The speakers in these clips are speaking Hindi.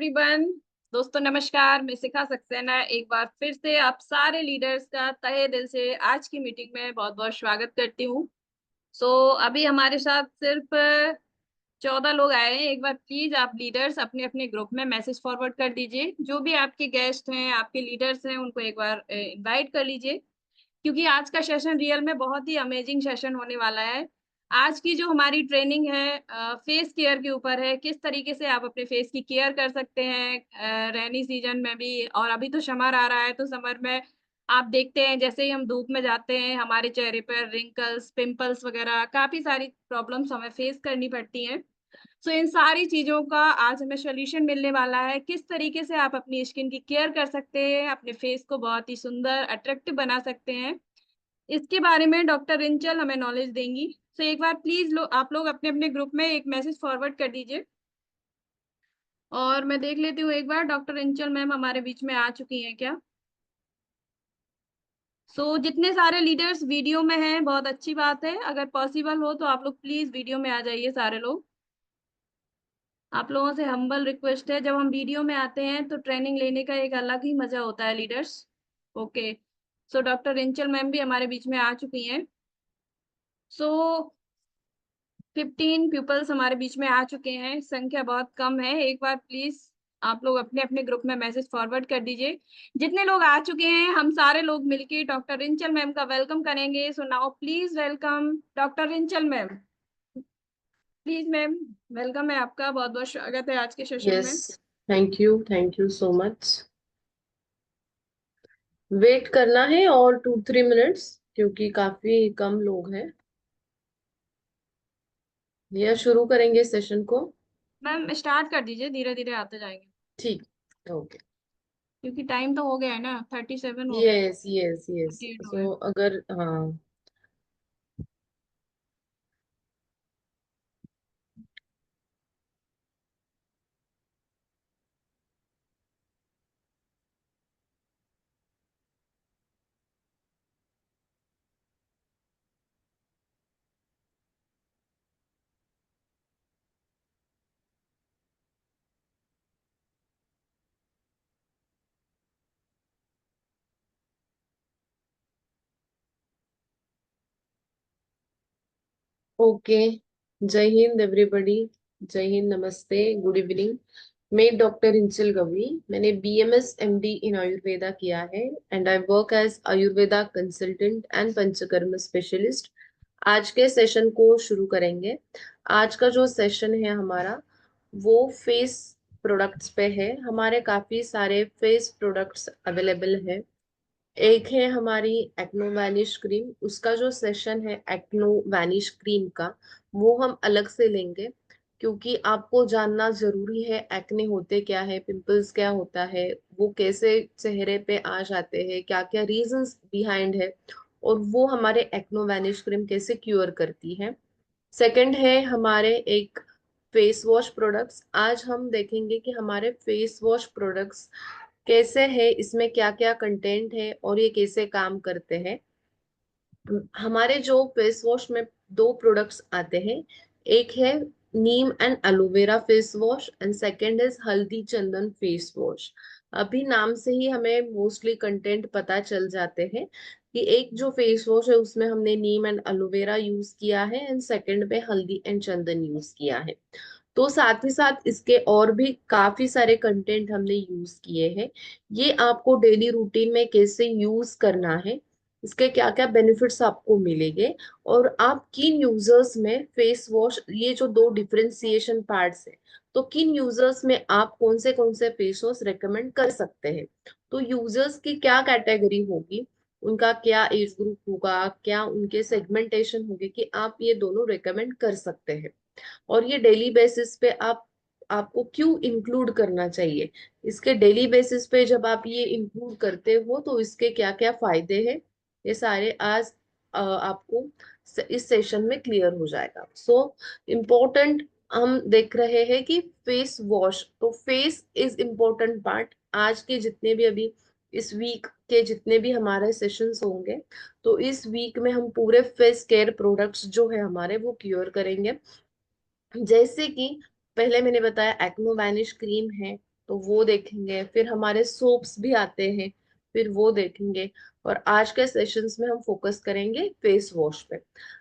एवरीवन। दोस्तों नमस्कार, मैं शिखा सक्सेना एक बार फिर से आप सारे लीडर्स का तहे दिल से आज की मीटिंग में बहुत बहुत स्वागत करती हूँ। अभी हमारे साथ सिर्फ 14 लोग आए हैं। एक बार प्लीज आप लीडर्स अपने अपने ग्रुप में मैसेज फॉरवर्ड कर दीजिए। जो भी आपके गेस्ट हैं, आपके लीडर्स हैं, उनको एक बार इनवाइट कर लीजिए, क्योंकि आज का सेशन रियल में बहुत ही अमेजिंग सेशन होने वाला है। आज की जो हमारी ट्रेनिंग है फेस केयर के ऊपर है। किस तरीके से आप अपने फेस की केयर कर सकते हैं रेनी सीजन में भी। और अभी तो समर आ रहा है, तो समर में आप देखते हैं जैसे ही हम धूप में जाते हैं हमारे चेहरे पर रिंकल्स, पिंपल्स वगैरह काफी सारी प्रॉब्लम्स हमें फेस करनी पड़ती हैं। इन सारी चीजों का आज हमें सोल्यूशन मिलने वाला है। किस तरीके से आप अपनी स्किन की केयर कर सकते हैं, अपने फेस को बहुत ही सुंदर अट्रैक्टिव बना सकते हैं, इसके बारे में डॉक्टर रिंचल हमें नॉलेज देंगी। एक बार प्लीज आप लोग अपने अपने ग्रुप में एक मैसेज फॉरवर्ड कर दीजिए। और मैं देख लेती हूँ एक बार डॉक्टर रिंचल मैम हमारे बीच में आ चुकी हैं क्या। जितने सारे लीडर्स वीडियो में हैं बहुत अच्छी बात है। अगर पॉसिबल हो तो आप लोग प्लीज वीडियो में आ जाइए सारे लोग। आप लोगों से हम्बल रिक्वेस्ट है, जब हम वीडियो में आते हैं तो ट्रेनिंग लेने का एक अलग ही मजा होता है leaders. Okay. Doctor Rinchal ma'am भी हमारे बीच में आ चुकी हैं। सो 15 पीपल्स हमारे बीच में आ चुके हैं, संख्या बहुत कम है। एक बार प्लीज आप लोग अपने अपने ग्रुप में मैसेज फॉरवर्ड कर दीजिए। जितने लोग आ चुके हैं हम सारे लोग मिलके डॉक्टर रिंचल मैम का वेलकम करेंगे। Now please welcome doctor Rinchal ma'am. Please ma'am, welcome है आपका, बहुत बहुत स्वागत है आज के सेशन यस, में। Thank you so much. Wait करना है और 2-3 मिनट्स, क्योंकि काफी कम लोग हैं। या शुरू करेंगे सेशन को? मैम स्टार्ट कर दीजिए, धीरे धीरे आते जाएंगे। ठीक। ओके। क्योंकि टाइम तो हो गया है ना, 37 हो गए, यस यस यस। 38 हो गए। सो अगर हाँ। ओके। जय हिंद एवरीबॉडी। जय हिंद, नमस्ते, गुड इवनिंग। मैं डॉक्टर इंचल गवी। मैंने बीएमएस एमडी इन आयुर्वेदा किया है and I work as Ayurveda consultant and panchakarma specialist. आज के सेशन को शुरू करेंगे। आज का जो सेशन है हमारा, वो फेस प्रोडक्ट्स पे है। हमारे काफी सारे फेस प्रोडक्ट्स अवेलेबल है। एक है हमारी एक्नो वैनिश क्रीम। उसका जो सेशन है एक्नो वैनिश क्रीम का, वो हम अलग से लेंगे, क्योंकि आपको जानना जरूरी है एक्ने होते क्या है, पिंपल्स क्या होता है, वो कैसे चेहरे पे आ जाते हैं, क्या क्या रीजंस बिहाइंड है, और वो हमारे एक्नो वैनिश क्रीम कैसे क्योर करती है। सेकंड है हमारे एक फेस वॉश प्रोडक्ट्स। आज हम देखेंगे कि हमारे फेस वॉश प्रोडक्ट्स कैसे है, इसमें क्या क्या कंटेंट है और ये कैसे काम करते हैं। हमारे जो फेस वॉश में दो प्रोडक्ट्स आते हैं। एक है neem and aloe vera face wash and second is haldi chandan face wash. अभी नाम से ही हमें मोस्टली कंटेंट पता चल जाते हैं कि एक जो फेस वॉश है उसमें हमने नीम एंड एलोवेरा यूज किया है एंड सेकंड में हल्दी एंड चंदन यूज किया है। तो साथ ही साथ इसके और भी काफी सारे कंटेंट हमने यूज किए हैं। ये आपको डेली रूटीन में कैसे यूज करना है, इसके क्या क्या बेनिफिट्स आपको मिलेंगे, और आप किन यूजर्स में फेस वॉश, ये जो दो डिफरेंशिएशन पार्ट्स है, तो किन यूजर्स में आप कौन से फेस वॉश रेकमेंड कर सकते हैं। तो यूजर्स की क्या कैटेगरी होगी, उनका क्या एज ग्रुप होगा, क्या उनके सेगमेंटेशन होगी कि आप ये दोनों रेकमेंड कर सकते हैं, और ये डेली बेसिस पे आप आपको क्यों इंक्लूड करना चाहिए। इसके डेली बेसिस पे जब आप ये इंक्लूड करते हो तो इसके क्या क्या फायदे हैं, ये सारे आज आपको इस सेशन में क्लियर हो जाएगा। इम्पोर्टेंट हम देख रहे हैं कि फेस वॉश, तो फेस इज इम्पोर्टेंट पार्ट। आज के जितने भी अभी इस वीक के जितने भी हमारे सेशंस होंगे, तो इस वीक में हम पूरे फेस केयर प्रोडक्ट्स जो है हमारे वो क्योर करेंगे। जैसे कि पहले मैंने बताया एक्नो वैनिश क्रीम है, तो वो देखेंगे। फिर हमारे सोप्स भी आते हैं, फिर वो देखेंगे। और आज के सेशंस में हम फोकस करेंगे फेस वॉश पे।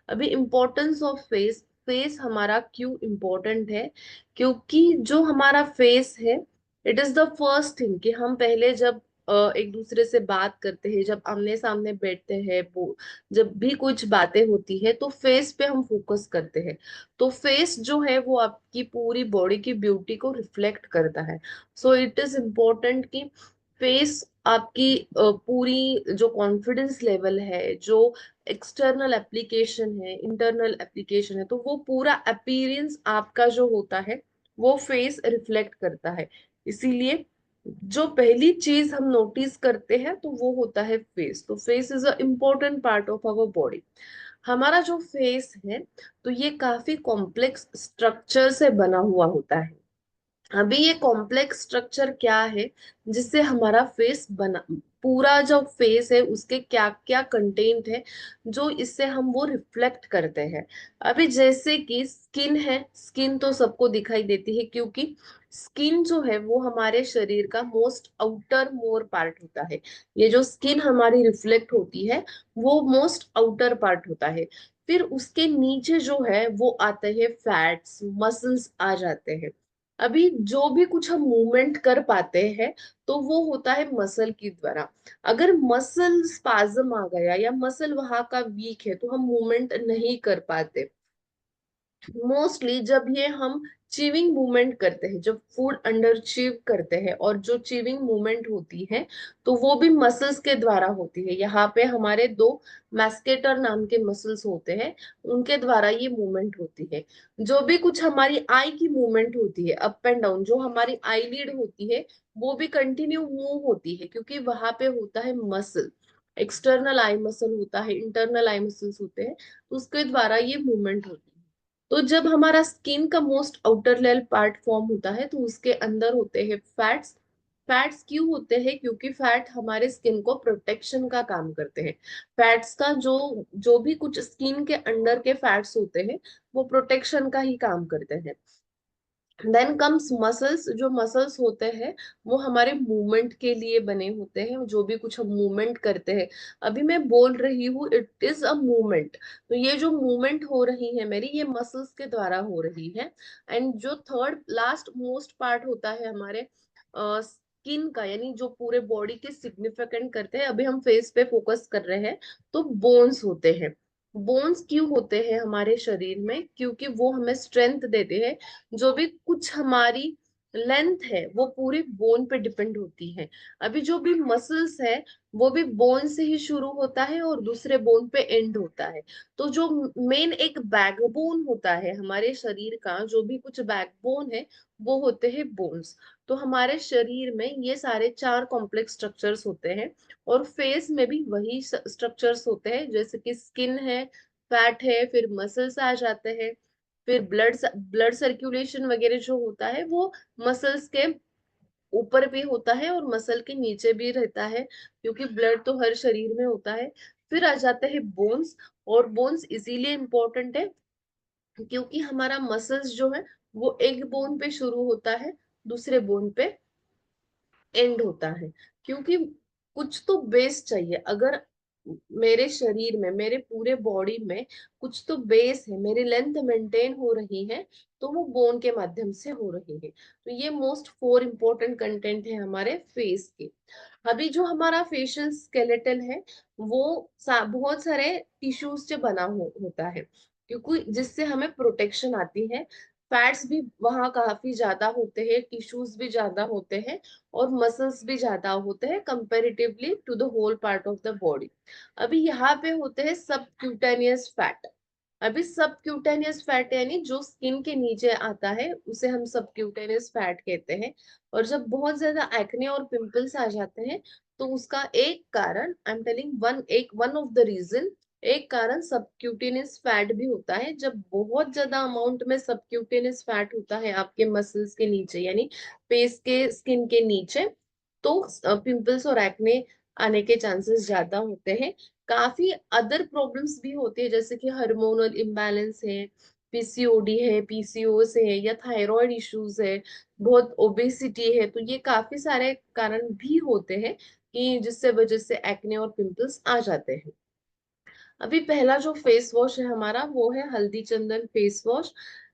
अभी इम्पोर्टेंस ऑफ फेस, फेस हमारा क्यों इम्पोर्टेंट है? क्योंकि जो हमारा फेस है, it is the first thing कि हम पहले जब एक दूसरे से बात करते हैं, जब आमने सामने बैठते हैं, वो जब भी कुछ बातें होती है तो फेस पे हम फोकस करते हैं। तो फेस जो है वो आपकी पूरी बॉडी की ब्यूटी को रिफ्लेक्ट करता है। सो इट इज इम्पोर्टेंट कि फेस आपकी पूरी जो कॉन्फिडेंस लेवल है, जो एक्सटर्नल एप्लीकेशन है, इंटरनल एप्लीकेशन है, तो वो पूरा अपीयरेंस आपका जो होता है वो फेस रिफ्लेक्ट करता है। इसीलिए जो पहली चीज हम नोटिस करते हैं तो वो होता है फेस। तो face is a important part of our body. हमारा जो फेस है, तो ये काफी कॉम्प्लेक्स स्ट्रक्चर से बना हुआ होता है। अभी ये कॉम्प्लेक्स स्ट्रक्चर क्या है जिससे हमारा फेस बना, पूरा जो फेस है उसके क्या क्या कंटेंट है जो इससे हम वो रिफ्लेक्ट करते हैं। अभी जैसे कि स्किन है, स्किन तो सबको दिखाई देती है, क्योंकि स्किन जो है वो हमारे शरीर का मोस्ट आउटर मोर पार्ट होता है। ये जो स्किन हमारी रिफ्लेक्ट होती है वो मोस्ट आउटर पार्ट होता है। फिर उसके नीचे जो है वो आते हैं फैट्स, मसल्स आ जाते हैं। अभी जो भी कुछ हम मूवमेंट कर पाते हैं तो वो होता है मसल के द्वारा। अगर मसल स्पाज्म आ गया या मसल वहां का वीक है तो हम मूवमेंट नहीं कर पाते। मोस्टली जब ये हम चीविंग मूवमेंट करते हैं, जब फूड अंडर चीव करते हैं, और जो चीविंग मूवमेंट होती है तो वो भी मसल्स के द्वारा होती है। यहाँ पे हमारे दो मैस्केटर नाम के मसल्स होते हैं, उनके द्वारा ये मूवमेंट होती है। जो भी कुछ हमारी आई की मूवमेंट होती है अप एंड डाउन, जो हमारी आईलिड होती है वो भी कंटिन्यू मूव होती है, क्योंकि वहां पे होता है मसल। एक्सटर्नल आई मसल होता है, इंटरनल आई मसल्स होते हैं, तो उसके द्वारा ये मूवमेंट होती है। तो जब हमारा स्किन का most outer layer part form होता है तो उसके अंदर होते हैं फैट्स। फैट्स क्यों होते हैं? क्योंकि फैट हमारे स्किन को प्रोटेक्शन का काम करते हैं। फैट्स का जो जो भी कुछ स्किन के अंडर के फैट्स होते हैं वो प्रोटेक्शन का ही काम करते हैं। Then comes muscles. जो मसल्स होते हैं वो हमारे मूवमेंट के लिए बने होते हैं, जो भी कुछ हम मूवमेंट करते हैं। अभी मैं बोल रही हूँ, इट इज अ मूवमेंट। तो ये जो मूवमेंट हो रही है मेरी, ये मसल्स के द्वारा हो रही है। एंड जो थर्ड लास्ट मोस्ट पार्ट होता है हमारे स्किन का, यानी जो पूरे बॉडी के सिग्निफिकेंट करते हैं, अभी हम फेस पे फोकस कर रहे हैं, तो बोन्स होते हैं। बोन्स क्यों होते हैं हमारे शरीर में? क्योंकि वो हमें स्ट्रेंथ देते हैं। जो भी कुछ हमारी लेंथ है वो पूरी बोन पे डिपेंड होती है। अभी जो भी मसल्स है वो भी बोन से ही शुरू होता है और दूसरे बोन पे एंड होता है। तो जो मेन एक बैकबोन होता है हमारे शरीर का, जो भी कुछ बैकबोन है, वो होते हैं बोन्स। तो हमारे शरीर में ये सारे चार कॉम्प्लेक्स स्ट्रक्चर्स होते हैं। और फेस में भी वही स्ट्रक्चर्स होते हैं, जैसे कि स्किन है, फैट है, फिर मसल्स आ जाते हैं, फिर ब्लड सर्कुलेशन वगैरह जो होता है वो मसल्स के ऊपर भी होता है और मसल के नीचे भी रहता है, क्योंकि ब्लड तो हर शरीर में होता है। फिर आ जाते हैं बोन्स। और बोन्स इसीलिए इम्पोर्टेंट है क्योंकि हमारा मसल्स जो है वो एक बोन पे शुरू होता है, दूसरे बोन पे एंड होता है। क्योंकि कुछ तो बेस चाहिए। अगर मेरे शरीर में, मेरे पूरे बॉडी में कुछ तो बेस है, मेरी लेंथ मेंटेन हो रही है, तो वो बोन के माध्यम से हो रही है। तो ये मोस्ट फोर इंपॉर्टेंट कंटेंट है हमारे फेस के। अभी जो हमारा फेशियल स्केलेटन है वो बहुत सारे टिश्यूज से बना होता है, क्योंकि जिससे हमें प्रोटेक्शन आती है। फैट्स भी वहाँ काफी ज्यादा होते हैं, टिश्यूज भी ज्यादा होते हैं, और मसल्स भी ज्यादा होते हैं comparatively to the whole part of the body. अभी यहाँ पे होते हैं सब क्यूटेनियस फैट। अभी सब क्यूटेनियस फैट यानी जो स्किन के नीचे आता है उसे हम सब क्यूटेनियस फैट कहते हैं। और जब बहुत ज्यादा एक्ने और पिंपल्स आ जाते हैं तो उसका एक कारण, I am telling one of the reason, एक कारण सबक्यूटेनियस फैट भी होता है। जब बहुत ज्यादा अमाउंट में सबक्यूटेनियस फैट होता है आपके मसल्स के नीचे, यानी फेस के स्किन के नीचे, तो पिंपल्स और एक्ने आने के चांसेस ज्यादा होते हैं। काफी अदर प्रॉब्लम्स भी होती है, जैसे कि हार्मोनल इम्बैलेंस है, पीसीओडी है, पीसीओएस है, या थायराइड इश्यूज है, बहुत ओबेसिटी है, तो ये काफी सारे कारण भी होते हैं कि जिससे वजह से एक्ने और पिंपल्स आ जाते हैं। अभी पहला जो फेस वॉश है हमारा वो है हल्दी चंदन फेस वॉश।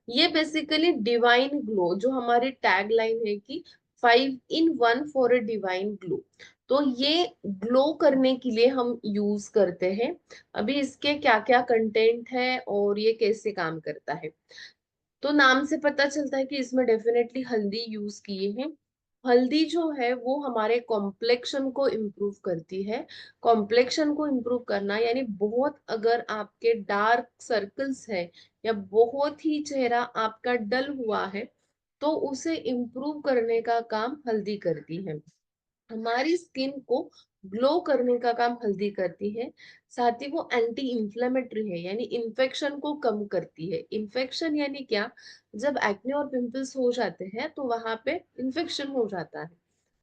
ये बेसिकली डिवाइन ग्लो, जो हमारी टैग लाइन है कि 5 in 1 for a divine glow, तो ये ग्लो करने के लिए हम यूज करते हैं। अभी इसके क्या क्या कंटेंट है और ये कैसे काम करता है, तो नाम से पता चलता है कि इसमें डेफिनेटली हल्दी यूज किए हैं। हल्दी जो है वो हमारे कॉम्प्लेक्शन को इम्प्रूव करती है। कॉम्प्लेक्शन को इम्प्रूव करना यानी बहुत अगर आपके डार्क सर्कल्स है या बहुत ही चेहरा आपका डल हुआ है, तो उसे इम्प्रूव करने का काम हल्दी करती है। हमारी स्किन को ग्लो करने का काम हल्दी करती है। साथ ही वो एंटी इंफ्लेमेटरी है, यानी इन्फेक्शन को कम करती है। इन्फेक्शन यानी क्या, जब एक्ने और पिंपल्स हो जाते हैं तो वहां पे इन्फेक्शन हो जाता है,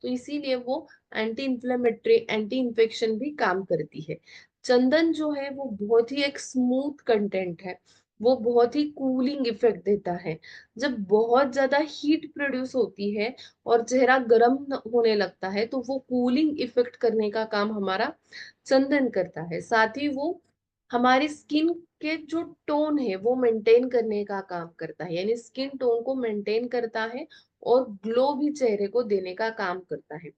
तो इसीलिए वो एंटी इंफ्लेमेटरी, एंटी इन्फेक्शन भी काम करती है। चंदन जो है वो बहुत ही एक स्मूथ कंटेंट है, वो बहुत ही कूलिंग इफेक्ट देता है। जब बहुत ज्यादा हीट प्रोड्यूस होती है और चेहरा गर्म होने लगता है, तो वो कूलिंग इफेक्ट करने का काम हमारा चंदन करता है। साथ ही वो हमारी स्किन के जो टोन है वो मेंटेन करने का काम करता है, यानी स्किन टोन को मेंटेन करता है और ग्लो भी चेहरे को देने का काम करता है।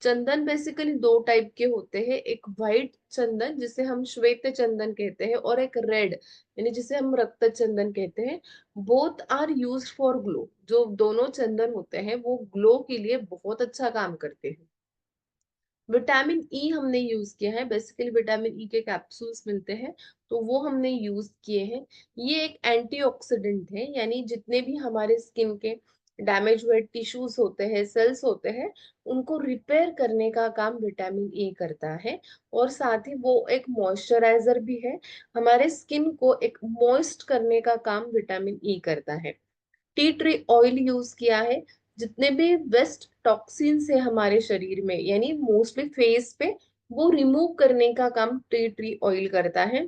चंदन बेसिकली दो टाइप के होते हैं, एक व्हाइट चंदन जिसे हम श्वेत चंदन कहते हैं, और एक रेड यानी जिसे हम रक्त चंदन कहते हैं। Both are use for glow. जो दोनों चंदन होते हैं वो ग्लो के लिए बहुत अच्छा काम करते हैं। विटामिन ई हमने यूज किया है, बेसिकली विटामिन ई के कैप्सूल्स मिलते हैं, तो वो हमने यूज किए हैं। ये एक एंटीऑक्सीडेंट है, यानी जितने भी हमारे स्किन के डैमेज हुए टिश्यूज होते हैं, सेल्स होते हैं, उनको रिपेयर करने का काम विटामिन ई करता है। और साथ ही वो एक मॉइस्चराइजर भी है, हमारे स्किन को एक मॉइस्ट करने का काम विटामिन ई करता है। टी ट्री ऑयल यूज किया है। जितने भी वेस्ट टॉक्सिन्स है हमारे शरीर में, यानी मोस्टली फेस पे, वो रिमूव करने का काम टी ट्री ऑयल करता है।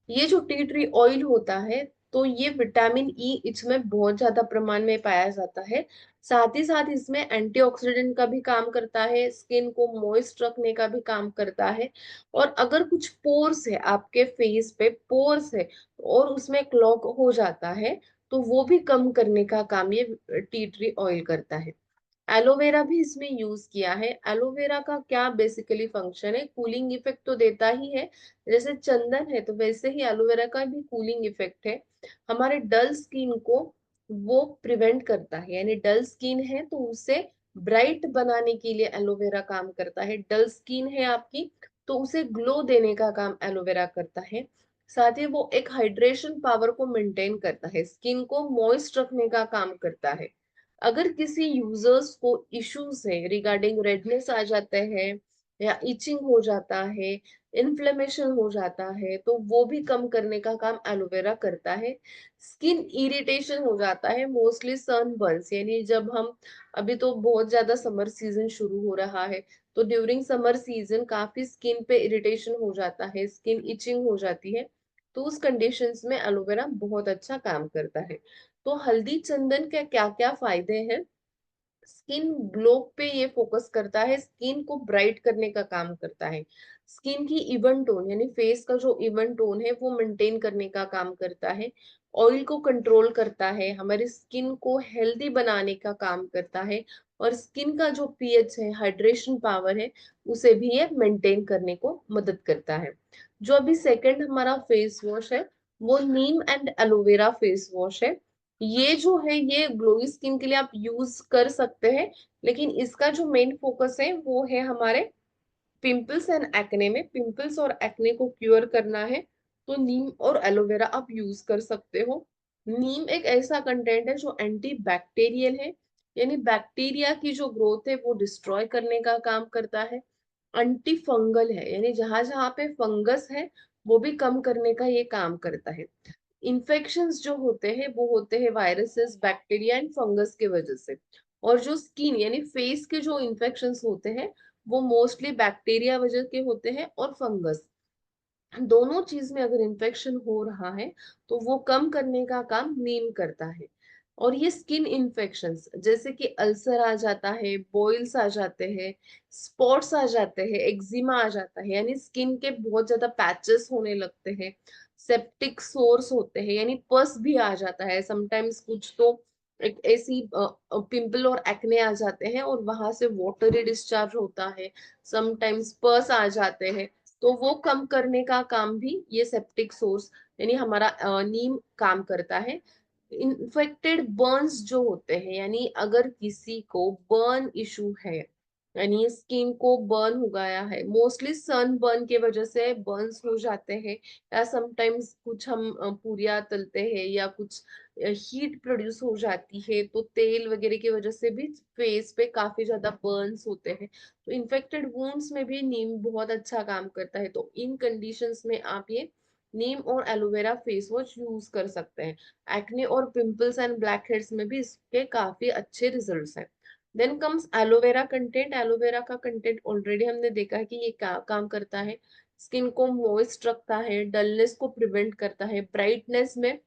ये जो टी ट्री ऑयल होता है, तो ये विटामिन ई इसमें बहुत ज्यादा प्रमाण में पाया जाता है। साथ ही साथ इसमें एंटीऑक्सीडेंट का भी काम करता है, स्किन को मॉइस्ट रखने का भी काम करता है। और अगर कुछ पोर्स है आपके फेस पे, पोर्स है और उसमें क्लॉग हो जाता है, तो वो भी कम करने का काम ये टी ट्री ऑयल करता है। एलोवेरा भी इसमें यूज किया है। एलोवेरा का क्या बेसिकली फंक्शन है, कूलिंग इफेक्ट तो देता ही है, जैसे चंदन है तो वैसे ही एलोवेरा का भी कूलिंग इफेक्ट है। हमारे डल स्किन को वो प्रिवेंट करता है, यानी डल स्किन है तो उसे ब्राइट बनाने के लिए एलोवेरा काम करता है। डल स्किन है आपकी तो उसे ग्लो देने का काम एलोवेरा करता है। साथ ही वो एक हाइड्रेशन पावर को मेंटेन करता है, स्किन को मॉइस्ट रखने का काम करता है। अगर किसी यूजर्स को इश्यूज है रिगार्डिंग रेडनेस आ जाते हैं, या इचिंग हो जाता है, इन्फ्लेमेशन हो जाता है, तो वो भी कम करने का काम एलोवेरा करता है। स्किन इरिटेशन हो जाता है, मोस्टली सनबर्न्स, यानी जब हम, अभी तो बहुत ज्यादा समर सीजन शुरू हो रहा है, तो ड्यूरिंग समर सीजन काफी स्किन पे इरिटेशन हो जाता है, स्किन इचिंग हो जाती है, तो उस कंडीशंस में एलोवेरा बहुत अच्छा काम करता है। तो हल्दी चंदन के क्या क्या फायदे हैं, स्किन ग्लो पे ये फोकस करता है, स्किन को ब्राइट करने का काम करता है, स्किन की इवन टोन यानी फेस का जो इवन टोन है वो मेंटेन करने का काम करता है, ऑयल को कंट्रोल करता है, हमारी स्किन को हेल्दी बनाने का काम करता है, और स्किन का जो पीएच है, हाइड्रेशन पावर है, उसे भी ये मेंटेन करने को मदद करता है। जो अभी सेकंड हमारा फेस वॉश है वो नीम एंड एलोवेरा फेस वॉश है। ये जो है ये ग्लोई स्किन के लिए आप यूज कर सकते हैं, लेकिन इसका जो मेन फोकस है वो है हमारे पिंपल्स एंड एक्ने में। पिंपल्स और एक्ने को क्योर करना है तो नीम और एलोवेरा आप यूज कर सकते हो। नीम एक ऐसा कंटेंट है जो एंटी बैक्टीरियल है, यानी बैक्टीरिया की जो ग्रोथ है वो डिस्ट्रॉय करने का काम करता है। एंटी फंगल है, यानी जहां जहां पे फंगस है वो भी कम करने का ये काम करता है। इन्फेक्शंस जो होते हैं वो होते हैं वायरसेस, बैक्टीरिया एंड फंगस के वजह से। और जो स्किन यानी फेस के जो इन्फेक्शंस होते हैं वो मोस्टली बैक्टीरिया वजह के होते हैं और फंगस। दोनों चीज में अगर इन्फेक्शन हो रहा है तो वो कम करने का काम नीम करता है। और ये स्किन इन्फेक्शंस जैसे कि अल्सर आ जाता है, बॉइल्स आ जाते हैं, स्पॉट्स आ जाते हैं, एक्जिमा आ जाता है, यानी स्किन के बहुत ज्यादा पैचेस होने लगते हैं, सेप्टिक सोर्स होते हैं, यानी पस भी आ जाता है समटाइम्स, कुछ तो एक ऐसी पिंपल और एक्ने आ जाते हैं और वहां से वाटरी डिस्चार्ज होता है, समटाइम्स पस आ जाते हैं। तो वो कम करने का काम भी ये सेप्टिक सोर्स यानी हमारा नीम काम करता है। इन्फेक्टेड बर्न्स जो होते हैं, यानी अगर किसी को बर्न इशू है, यानी स्किन को बर्न हो गया है, मोस्टली सन बर्न की वजह से बर्न्स हो जाते हैं, या समटाइम्स कुछ हम पूरियां तलते हैं या कुछ हीट प्रोड्यूस हो जाती है तो तेल वगैरह की वजह से भी फेस पे काफी ज्यादा बर्न्स होते हैं। तो इन्फेक्टेड वुंड्स में भी नीम बहुत अच्छा काम करता है। तो इन कंडीशंस में आप ये नीम और एलोवेरा फेस वॉश यूज कर सकते हैं। एक्ने और पिंपल्स एंड ब्लैक हेड्स में भी इसके काफी अच्छे रिजल्ट्स हैं। Then comes aloe vera content. Aloe vera का कंटेंट ऑलरेडी हमने देखा है कि ये क्या काम करता है। स्किन को मॉइस्ट रखता है, डलनेस को प्रिवेंट करता है, ब्राइटनेस में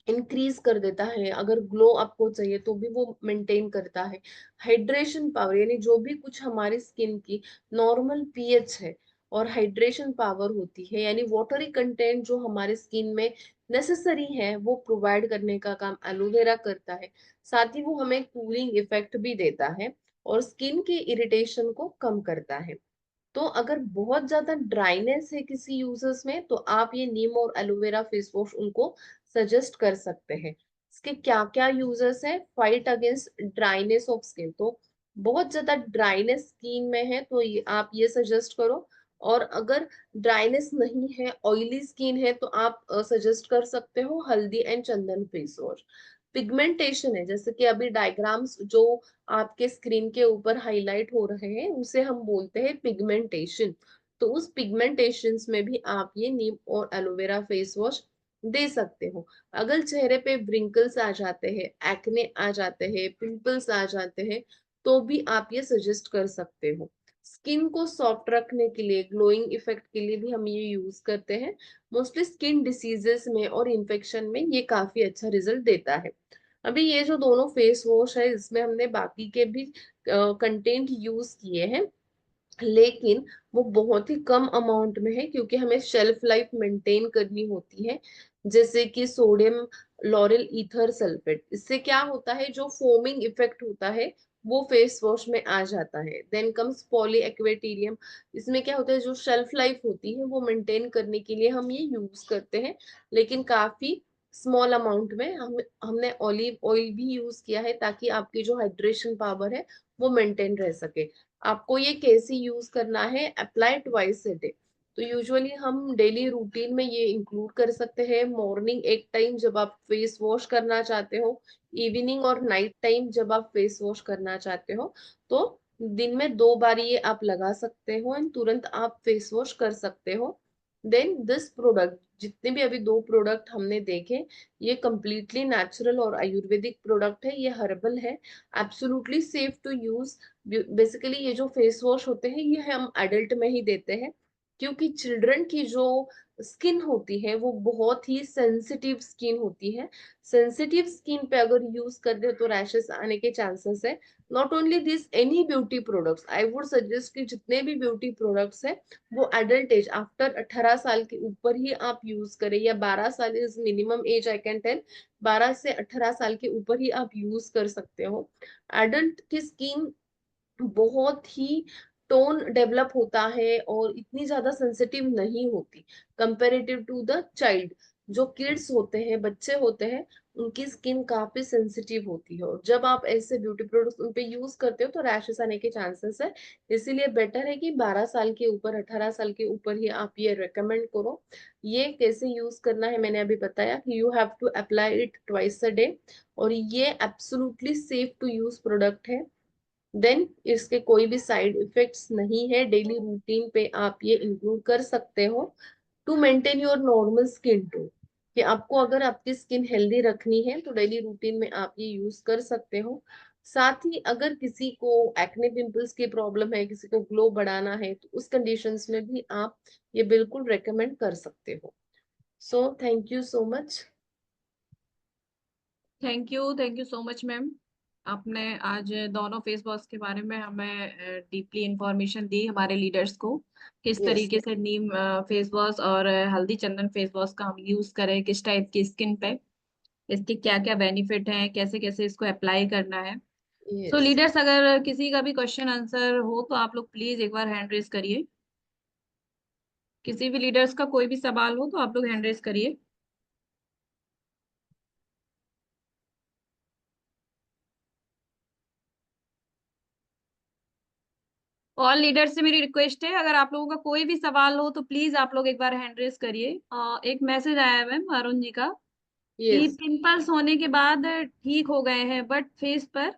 इंक्रीज कर देता है, अगर ग्लो आपको चाहिए तो भी वो मेंटेन करता है। हाइड्रेशन पावर, यानी जो भी कुछ हमारी स्किन की नॉर्मल पीएच है और हाइड्रेशन पावर होती है, यानी वाटरी कंटेंट जो हमारे स्किन में नेसेसरी है वो प्रोवाइड करने का काम एलोवेरा करता है। साथ ही वो हमें कूलिंग इफेक्ट भी देता है और स्किन के इरिटेशन को कम करता है। तो अगर बहुत ज्यादा ड्राइनेस है किसी यूजर्स में तो आप ये नीम और एलोवेरा फेस वॉश उनको सजेस्ट कर सकते हैं। इसके क्या क्या यूजर्स है? Fight against dryness of skin. तो बहुत ज्यादा ड्राइनेस स्किन में है तो आप ये सजेस्ट करो। और अगर ड्राइनेस नहीं है, ऑयली स्किन है, तो आप सजेस्ट कर सकते हो हल्दी and Chandan face wash. Pigmentation है, जैसे कि अभी डायग्राम्स जो आपके स्क्रीन के ऊपर हाईलाइट हो रहे हैं उसे हम बोलते हैं पिगमेंटेशन। तो उस पिगमेंटेशंस में भी आप ये नीम और एलोवेरा फेस वॉश दे सकते हो। अगर चेहरे पे ब्रिंकल्स आ जाते हैं, एक्ने आ जाते हैं, पिंपल्स आ जाते हैं, तो भी आप ये सजेस्ट कर सकते हो। स्किन को सॉफ्ट रखने के लिए, ग्लोइंग इफेक्ट के लिए भी हम ये यूज करते हैं। मोस्टली स्किन डिसीजेस में और इन्फेक्शन में ये काफी अच्छा रिजल्ट देता है। अभी ये जो दोनों फेस वॉश है इसमें हमने बाकी के भी कंटेंट यूज किए हैं, लेकिन वो बहुत ही कम अमाउंट में है क्योंकि हमें शेल्फ लाइफ मेंटेन करनी होती है। जैसे कि सोडियम लॉरेल ईथर सल्फेट, इससे क्या होता है, जो फोमिंग इफेक्ट होता है वो फेस वॉश में आ जाता है। Then comes poly epithelium. इसमें क्या होता है, जो शेल्फ लाइफ होती है वो मेंटेन करने के लिए हम ये यूज करते हैं, लेकिन काफी स्मॉल अमाउंट में। हमने ऑलिव ऑयल भी यूज किया है ताकि आपकी जो हाइड्रेशन पावर है वो मेंटेन रह सके। आपको ये कैसे यूज करना है? Apply twice a day. तो यूजुअली हम डेली रूटीन में ये इंक्लूड कर सकते हैं। मॉर्निंग एक टाइम जब आप फेस वॉश करना चाहते हो, इवनिंग और नाइट टाइम जब आप फेस वॉश करना चाहते हो, तो दिन में 2 बार ये आप लगा सकते हो एंड तुरंत आप फेस वॉश कर सकते हो। देन दिस प्रोडक्ट, जितने भी अभी 2 प्रोडक्ट हमने देखे, ये कंप्लीटली नेचुरल और आयुर्वेदिक प्रोडक्ट है, ये हर्बल है, absolutely safe to use. Basically ये जो फेस वॉश होते हैं ये हम एडल्ट में ही देते हैं, क्योंकि चिल्ड्रन की जो स्किन होती है वो बहुत ही सेंसिटिव स्किन होती है। सेंसिटिव स्किन पे अगर यूज कर दे तो रैशेस आने के चांसेस है। Not only this, any beauty products I would suggest कि जितने भी ब्यूटी प्रोडक्ट्स है वो एडल्ट एज आफ्टर 18 साल के ऊपर ही आप यूज करें, या 12 साल is minimum age I can tell. 12 से 18 साल के ऊपर ही आप यूज कर सकते हो। एडल्ट की स्किन बहुत ही टोन डेवलप होता है और इतनी ज्यादा सेंसिटिव नहीं होती कंपेरेटिव टू द चाइल्ड। जो किड्स होते हैं, बच्चे होते हैं, उनकी स्किन काफी सेंसिटिव होती है और जब आप ऐसे ब्यूटी प्रोडक्ट्स उन पे यूज करते हो तो रैशेस आने के चांसेस है। इसीलिए बेटर है कि 12 साल के ऊपर, 18 साल के ऊपर ही आप ये रेकमेंड करो। ये कैसे यूज करना है मैंने अभी बताया कि you have to apply it twice a day, और ये absolutely safe to use product है। देन इसके कोई भी साइड इफेक्ट्स नहीं है, डेली रूटीन पे आप ये इंक्लूड कर सकते हो to maintain your normal skin tone. कि आपको अगर आपकी स्किन हेल्दी रखनी है तो डेली रूटीन में आप ये यूज कर सकते हो। साथ ही अगर किसी को एक्ने पिंपल्स की प्रॉब्लम है, किसी को ग्लो बढ़ाना है, तो उस कंडीशंस में भी आप ये बिल्कुल रेकमेंड कर सकते हो। So thank you so much. Thank you so much ma'am. आपने आज दोनों फेस वॉश के बारे में हमें डीपली इंफॉर्मेशन दी, हमारे लीडर्स को किस यस। तरीके से नीम फेस वॉश और हल्दी चंदन फेस वॉश का हम यूज करें, किस टाइप की स्किन पे, इसके क्या क्या बेनिफिट हैं, कैसे कैसे इसको अप्लाई करना है। So yes. लीडर्स, अगर किसी का भी क्वेश्चन आंसर हो तो आप लोग प्लीज एक बार हैंड रेज करिए। किसी भी लीडर्स का कोई भी सवाल हो तो आप लोग हैंड रेज करिए। ऑल लीडर से मेरी रिक्वेस्ट है, अगर आप लोगों का कोई भी सवाल हो तो प्लीज आप लोग एक बार हैंड रेज करिए। एक मैसेज आया है मैम अरुण जी का कि यस। पिंपल्स होने के बाद ठीक हो गए हैं, बट फेस पर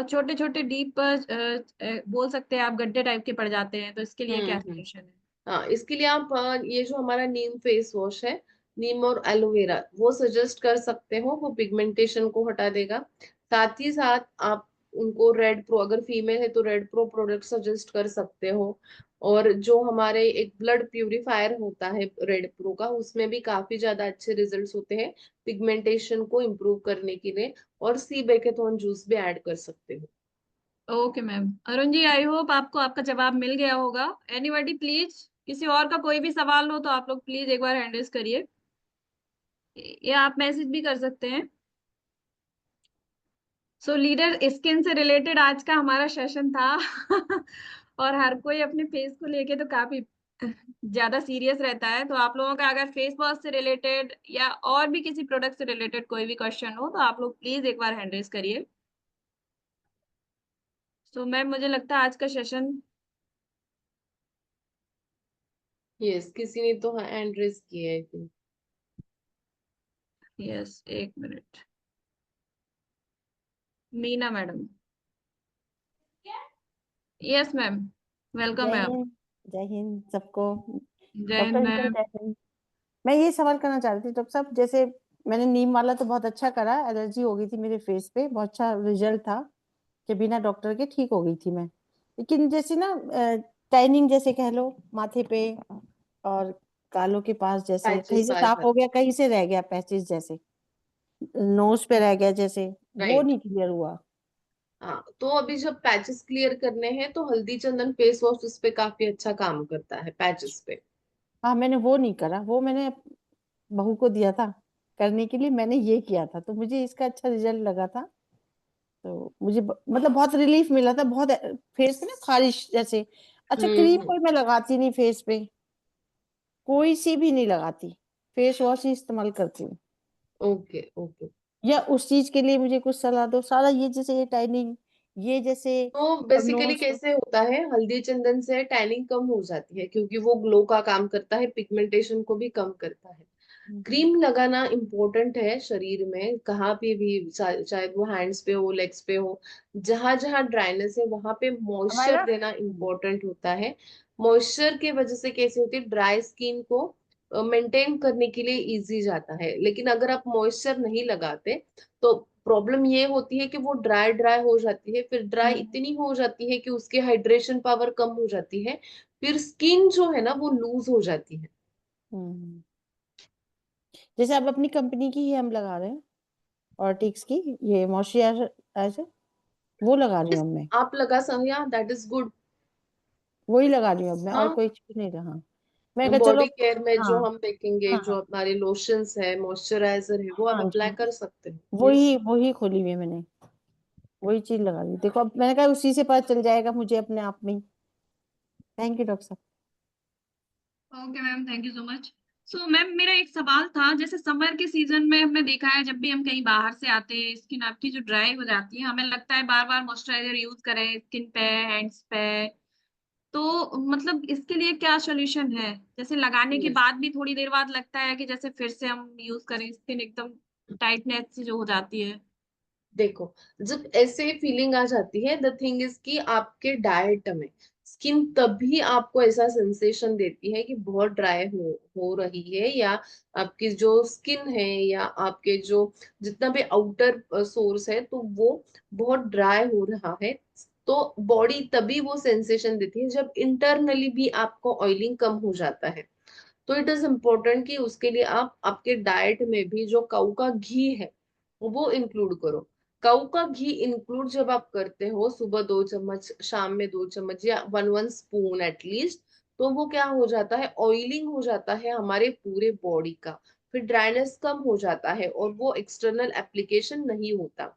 छोटे छोटे डीप बोल सकते हैं आप, गड्ढे टाइप के पड़ जाते हैं, तो इसके लिए क्या हम्म। सोल्यूशन है? हाँ, इसके लिए आप ये जो हमारा नीम फेस वॉश है, नीम और एलोवेरा, वो सजेस्ट कर सकते हो, वो पिगमेंटेशन को हटा देगा। साथ ही साथ आप उनको रेड प्रो, अगर फीमेल है तो रेड प्रो प्रोडक्ट सजेस्ट कर सकते हो। और जो हमारे एक ब्लड प्यूरिफायर होता है रेड प्रो का, उसमें भी काफी ज्यादा अच्छे रिजल्ट्स होते हैं पिगमेंटेशन को इम्प्रूव करने के लिए। और सी बेकेथॉन जूस भी ऐड कर सकते हो। Okay ma'am. Arun ji, I hope आपको आपका जवाब मिल गया होगा। एनीबॉडी प्लीज, किसी और का कोई भी सवाल हो तो आप लोग प्लीज एक बार हैंड रेज करिए, या आप मैसेज भी कर सकते हैं। सो लीडर, स्किन से रिलेटेड आज का हमारा सेशन था और हर कोई अपने फेस को लेके तो काफी ज्यादा सीरियस रहता है। तो आप लोगों का अगर फेस वॉश से रिलेटेड या और भी किसी प्रोडक्ट से रिलेटेड कोई भी क्वेश्चन हो तो आप लोग प्लीज एक बार हैंड रेज करिए। सो मैम, मुझे लगता है आज का सेशन। यस, किसी ने तो हैंड रेस किया है, I think। यस, एक minute. Meena madam. Yes ma'am, welcome जय है आप। हिंद। जय हिंद सबको। जय हिंद डॉक्टर अंकल मैम। जय हिंद। मैं ये सवाल करना चाह रही थी डॉक्टर साहब, जैसे मैंने नीम वाला तो बहुत अच्छा करा, एलर्जी हो गई थी मेरे फेस पे, बहुत अच्छा रिजल्ट था कि बिना डॉक्टर के ठीक हो गई थी मैं। लेकिन जैसे ना टाइनिंग जैसे कह लो माथे पे, और गालों के पास, जैसे कहीं पैचेस से आ साफ हो जाते। गया, कहीं से रह गया पैचेस, जैसे नोज पे रह गया, जैसे वो राइट। नहीं क्लियर हुआ। हाँ, तो अभी जब पैचेस क्लियर करने हैं तो हल्दी चंदन फेस वॉश उस पे काफी अच्छा काम करता है, पैचेस पे। हाँ, मैंने वो नहीं करा, वो मैंने बहू को दिया था करने के लिए, मैंने ये किया था तो मुझे इसका अच्छा रिजल्ट लगा था। तो मुझे मतलब बहुत रिलीफ मिला था, बहुत फेस पे ना खारिश जैसे। अच्छा, क्रीम हम्म। कोई मैं लगाती नहीं फेस पे, कोई सी भी नहीं लगाती, फेस वॉश ही इस्तेमाल करती हूँ। Okay okay. या उस चीज के लिए मुझे कुछ सलाह दो, सारा ये जैसे ये टाइनिंग, ये जैसे तो बेसिकली नोज पे। कैसे होता है, हल्दी चंदन से टैनिंग कम हो जाती है क्योंकि वो ग्लो का काम करता है, पिगमेंटेशन को भी कम करता है। हम्म। क्रीम लगाना इम्पोर्टेंट है शरीर में, कहाँ पे भी, चाहे वो हैंड्स पे हो, लेग्स पे हो, जहां जहां ड्राइनेस है वहां पे हमारे मॉइस्चर ना देना इम्पोर्टेंट होता है। मॉइस्चर की वजह से कैसे होती है, ड्राई स्किन को मेंटेन करने के लिए इजी जाता है। लेकिन अगर आप मॉइस्चर नहीं लगाते तो प्रॉब्लम ये होती है कि वो ड्राई ड्राई हो जाती है, फिर ड्राई हम्म। इतनी हो जाती है कि उसकी हाइड्रेशन पावर कम हो जाती है, फिर स्किन जो है ना वो लूज हो जाती है। हम्म। जैसे अब अपनी कंपनी की ही हम लगा रहे हैं, ऑर्टिक्स की, ये मॉइस्चराइजर, वो लगा रही Yes, हूँ अब मैं। आप लगा सकते, या दैट इज गुड। वही लगा रही हूँ अब मैं, और हाँ, कोई चीज नहीं रहा। मैं कहा चलो। बॉडी केयर में जो हाँ। हम देखेंगे, हाँ। जो हमारे लोशंस है, मॉइस्चराइजर है, वो आप हाँ अप्लाई जी। कर सकते हैं। यस। वही वही खोली हुई है मैंने, वही चीज लगा ली। देखो अब मैंने कहा उसी से पता चल जाएगा मुझे अपने आप में ही। थैंक यू डॉक्टर साहब। Okay ma'am, thank you so much. So ma'am, मेरा एक सवाल था, जैसे समर के सीजन में हमने देखा है जब भी हम कहीं बाहर से आते हैं, स्किन आपकी जो ड्राई हो जाती है, हमें लगता है बार बार मॉइस्चराइजर यूज करें स्किन पे, हैंड्स पे। तो मतलब इसके लिए क्या सोल्यूशन है? जैसे लगाने के यस। बाद भी थोड़ी देर बाद लगता है कि जैसे फिर से हम यूज करें, स्किन एकदम टाइटनेस सी जो हो जाती है। देखो, जब ऐसे फीलिंग आ जाती है, द थिंग इज कि आपके डाइट में स्किन तभी आपको ऐसा सेंसेशन देती है कि बहुत ड्राई हो रही है, या आपकी जो स्किन है या आपके जो जितना भी आउटर सोर्स है तो वो बहुत ड्राई हो रहा है। तो बॉडी तभी वो सेंसेशन देती है जब इंटरनली भी आपको ऑयलिंग कम हो जाता है। तो इट इज इम्पोर्टेंट कि उसके लिए आप आपके डाइट में भी जो काऊ का घी है वो इंक्लूड करो। काऊ का घी इंक्लूड जब आप करते हो, सुबह 2 चम्मच, शाम में 2 चम्मच, या वन वन स्पून एटलीस्ट, तो वो क्या हो जाता है, ऑयलिंग हो जाता है हमारे पूरे बॉडी का। फिर ड्राइनेस कम हो जाता है और वो एक्सटर्नल एप्लीकेशन नहीं होता।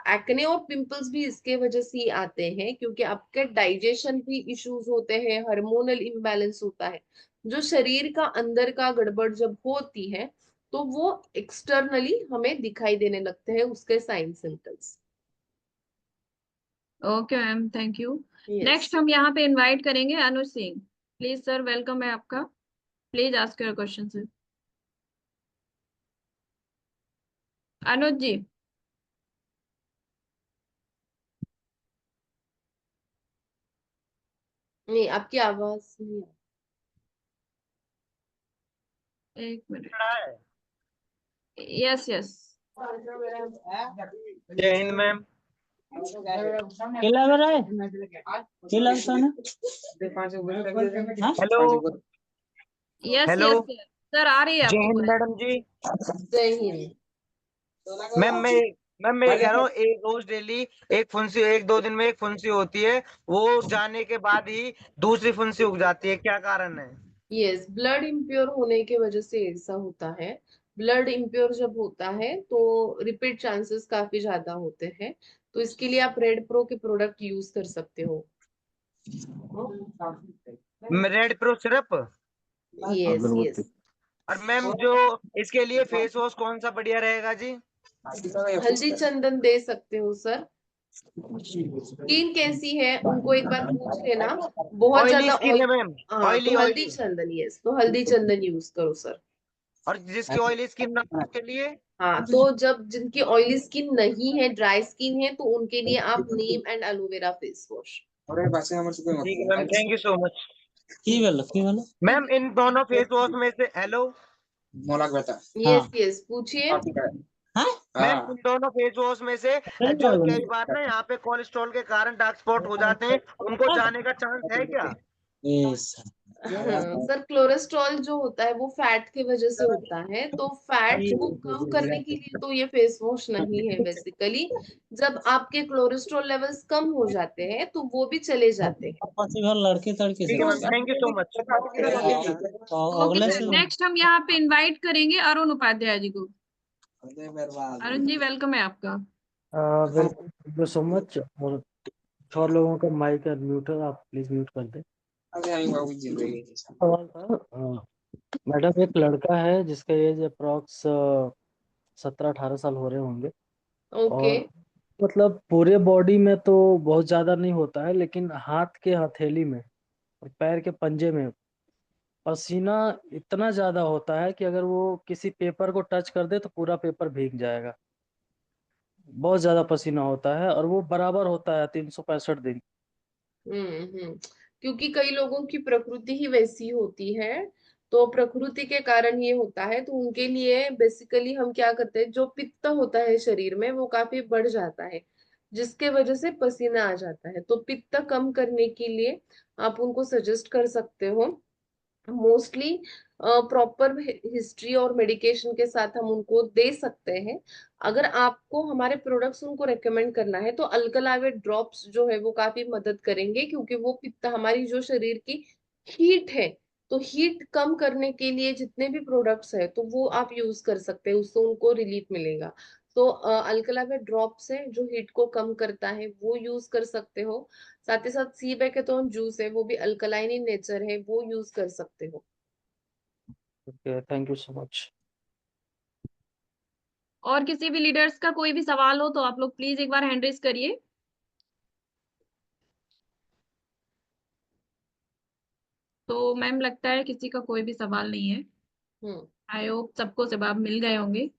एक्ने और पिंपल्स भी इसके वजह से ही आते हैं, क्योंकि आपके डाइजेशन भी इश्यूज होते हैं, हार्मोनल इम्बैलेंस होता है। जो शरीर का अंदर का गड़बड़ जब होती है तो वो एक्सटर्नली हमें दिखाई देने लगते हैं, उसके sign symptoms. Okay ma'am, thank you. Yes. Next हम यहाँ पे इनवाइट करेंगे Anuj Singh. Please sir, welcome है आपका। Please ask your question sir. Anuj ji. नहीं, आपकी आवाज नहीं आ एक मिनट। रहा है। Yes yes. जय हिंद मैम। केला लग रहा है केला खाना हाँ? Hello yes hello. Yes sir. Sir आ रही है जय आपकी हिंद वॉइस। मैडम जी। जय हिंद। मैम मैं ये कह रहा हूँ, एक रोज डेली एक फुंसी, एक दो दिन में एक फुंसी होती है, वो जाने के बाद ही दूसरी फुंसी उग जाती है, क्या कारण है? यस, ब्लड इम्प्योर होने की वजह से ऐसा होता है। ब्लड इम्प्योर जब होता है तो रिपीट चांसेस काफी ज्यादा होते हैं। तो इसके लिए आप रेड प्रो के प्रोडक्ट यूज कर सकते हो। Red pro syrup. Yes yes. और मैम जो इसके लिए फेस वॉश कौन सा बढ़िया रहेगा जी? हल्दी चंदन दे सकते हो सर। स्किन कैसी है उनको एक बार पूछ लेना। बहुत ऑयली ज्यादा स्किन है ऑयल। मैम। हाँ, ऑयली तो हल्दी ऑयली। चंदन, यस, तो हल्दी चंदन यूज करो सर। और जिसकी ऑयली स्किन ना हो, उसके लिए? हाँ, तो जब जिनकी ऑयली स्किन नहीं है, ड्राई स्किन है, तो उनके लिए आप नीम एंड एलोवेरा फेस वॉश। ठीक है ma'am, thank you so much. की वाला मैम इन दोनों फेस वॉश में से, हेलो यस यस, पूछिए। हाँ मैम, इन दोनों फेस वॉश में से सही जो बोल कई बार ना यहाँ पे कोलेस्ट्रॉल के कारण डार्क स्पॉट हो जाते हैं, उनको जाने का चांस है क्या? यस हाँ सर, क्लोरेस्ट्रॉल जो होता है वो फैट की वजह से होता है, तो फैट को कम करने के लिए तो ये फेस वॉश नहीं है बेसिकली। जब आपके क्लोरेस्ट्रॉल लेवल्स कम हो जाते हैं तो वो भी चले जाते हैं। आपसी घर लड़के तड़के से ठीक है तो ma'am, thank you so much. Okay अगले सर, से नेक्स्ट हम यहाँ पे इनवाइट करेंगे अरुण उपाध्याय जी को। अरुण जी, वेलकम है आपका। Welcome, thank you so much. और लोगों का माइक म्यूट है, आप प्लीज म्यूट कर दें। सवाल था, मैडम, एक लड़का है जिसका एज अप्रॉक्स 17-18 साल हो रहे होंगे, ओके। और मतलब पूरे बॉडी में तो बहुत ज्यादा नहीं होता है, लेकिन हाथ के हथेली में और पैर के पंजे में पसीना इतना ज्यादा होता है कि अगर वो किसी पेपर को टच कर दे तो पूरा पेपर भीग जाएगा। बहुत ज्यादा पसीना होता है और वो बराबर होता है 365 दिन। क्योंकि कई लोगों की प्रकृति ही वैसी होती है, तो प्रकृति के कारण ये होता है। तो उनके लिए बेसिकली हम क्या करते हैं, जो पित्त होता है शरीर में वो काफी बढ़ जाता है, जिसके वजह से पसीना आ जाता है। तो पित्त कम करने के लिए आप उनको सजेस्ट कर सकते हो। मोस्टली प्रॉपर हिस्ट्री और मेडिकेशन के साथ हम उनको दे सकते हैं। अगर आपको हमारे प्रोडक्ट्स उनको रेकमेंड करना है तो अल्कलावे ड्रॉप्स जो है वो काफी मदद करेंगे, क्योंकि वो पित्त हमारी जो शरीर की हीट है, तो हीट कम करने के लिए जितने भी प्रोडक्ट्स है तो वो आप यूज कर सकते हैं, उससे उनको रिलीफ मिलेगा। तो अल्कलावे ड्रॉप्स है जो हीट को कम करता है, वो यूज कर सकते हो। साथ ही साथ सी बैकेथोन जूस है, वो भी अल्कलाइन इन नेचर है, वो यूज कर सकते हो। Okay, thank you so much. और किसी भी लीडर्स का कोई भी सवाल हो तो आप लोग प्लीज एक बार हैंड रेज करिए। तो मैम, लगता है किसी का कोई भी सवाल नहीं है। हम्म। आई होप सबको जवाब मिल गए होंगे।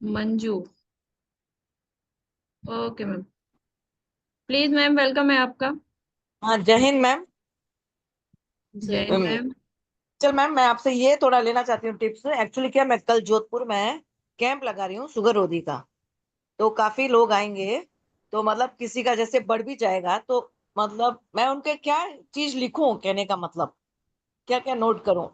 Manju. Okay ma'am. Please ma'am, welcome है आपका। हाँ, जय हिंद मैम। जय हिंद अम, मैम। चल मैम, मैं आपसे ये थोड़ा लेना चाहती हूँ टिप्स। एक्चुअली क्या, मैं कल जोधपुर में कैंप लगा रही हूँ शुगर रोधी का। तो काफी लोग आएंगे, तो मतलब किसी का जैसे बढ़ भी जाएगा तो मतलब मैं उनके क्या चीज लिखूं, कहने का मतलब क्या क्या नोट करूं।